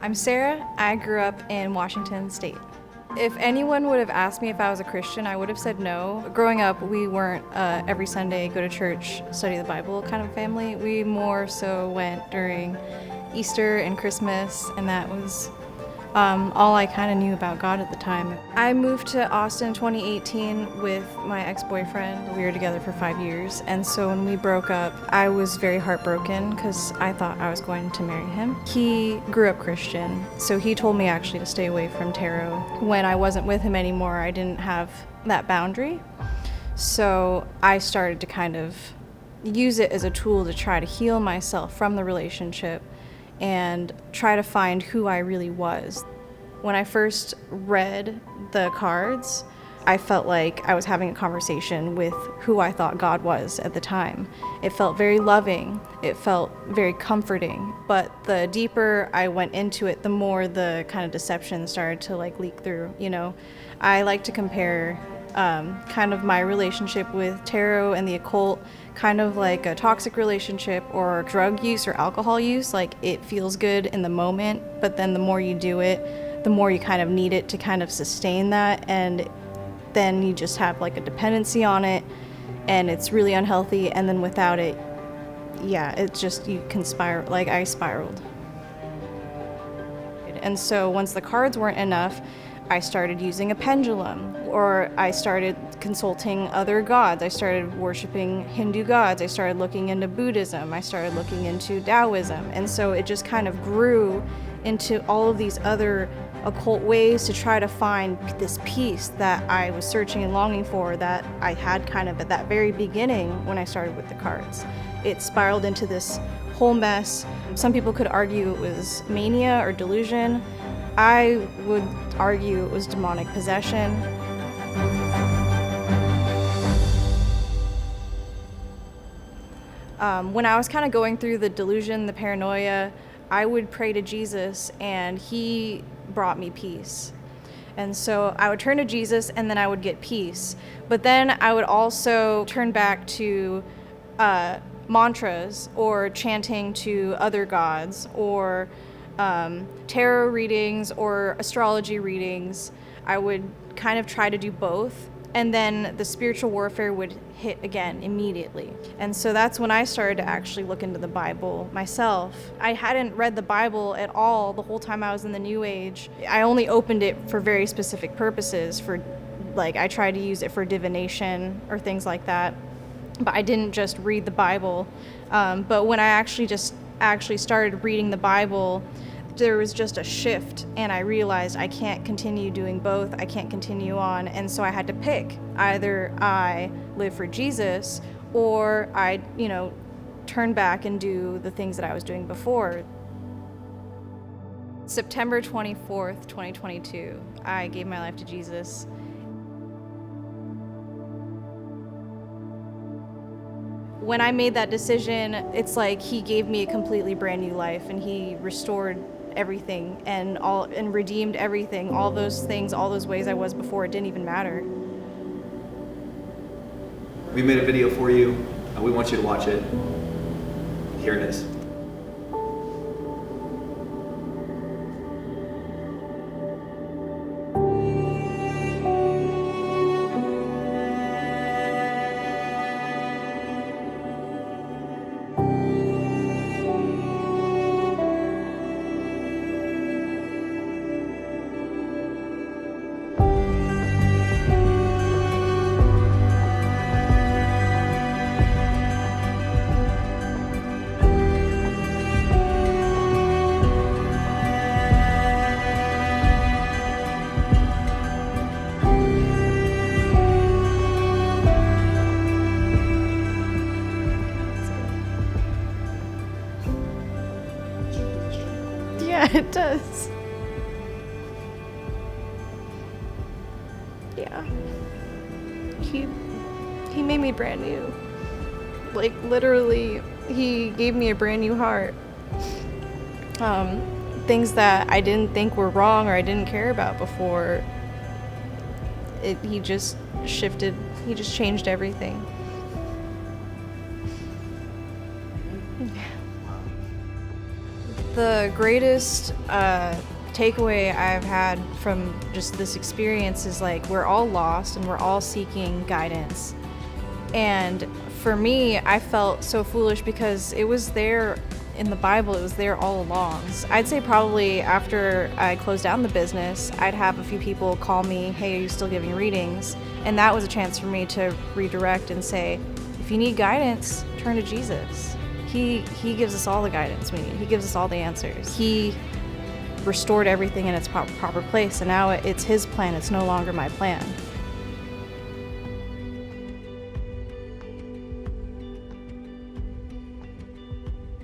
I'm Sarah. I grew up in Washington State. If anyone would have asked me if I was a Christian, I would have said no. Growing up, we weren't every Sunday go to church, study the Bible kind of family. We more so went during Easter and Christmas, and that was all I kind of knew about God at the time. I moved to Austin in 2018 with my ex-boyfriend. We were together for 5 years, and so when we broke up, I was very heartbroken because I thought I was going to marry him. He grew up Christian, so he told me actually to stay away from tarot. When I wasn't with him anymore, I didn't have that boundary, so I started to kind of use it as a tool to try to heal myself from the relationship and try to find who I really was. When I first read the cards, I felt like I was having a conversation with who I thought God was at the time. It felt very loving, it felt very comforting, but the deeper I went into it, the more the kind of deception started to leak through, I like to compare kind of my relationship with tarot and the occult kind of like a toxic relationship or drug use or alcohol use. It feels good in the moment, but then the more you do it, the more you kind of need it to kind of sustain that, and then you just have a dependency on it, and it's really unhealthy, and then without it, it's just, you can spiral. I spiraled. And so once the cards weren't enough, I started using a pendulum, or I started consulting other gods. I started worshiping Hindu gods. I started looking into Buddhism. I started looking into Taoism. And so it just kind of grew into all of these other occult ways to try to find this peace that I was searching and longing for, that I had kind of at that very beginning when I started with the cards. It spiraled into this whole mess. Some people could argue it was mania or delusion. I would argue it was demonic possession. When I was kind of going through the delusion, the paranoia, I would pray to Jesus, and he brought me peace. And so I would turn to Jesus, and then I would get peace. But then I would also turn back to mantras or chanting to other gods, or tarot readings or astrology readings. I would kind of try to do both, and then the spiritual warfare would hit again immediately. And so that's when I started to actually look into the Bible myself. I hadn't read the Bible at all the whole time I was in the New Age. I only opened it for very specific purposes, I tried to use it for divination or things like that, but I didn't just read the Bible. But when I actually started reading the Bible, there was just a shift, and I realized I can't continue doing both. I can't continue on, and so I had to pick. Either I live for Jesus, or I, turn back and do the things that I was doing before. September 24th, 2022, I gave my life to Jesus. When I made that decision, it's like he gave me a completely brand new life, and he restored everything and redeemed everything. All those things, all those ways I was before, it didn't even matter. We made a video for you. We want you to watch it. Here it is. Yeah, it does. Yeah. He made me brand new. Literally, he gave me a brand new heart. Things that I didn't think were wrong or I didn't care about before, he just shifted, he just changed everything. The greatest takeaway I've had from just this experience is like we're all lost and we're all seeking guidance. And for me, I felt so foolish because it was there in the Bible, it was there all along. I'd say probably after I closed down the business, I'd have a few people call me, hey, are you still giving readings? And that was a chance for me to redirect and say, if you need guidance, turn to Jesus. He gives us all the guidance we need. He gives us all the answers. He restored everything in its proper place, and now it's his plan. It's no longer my plan.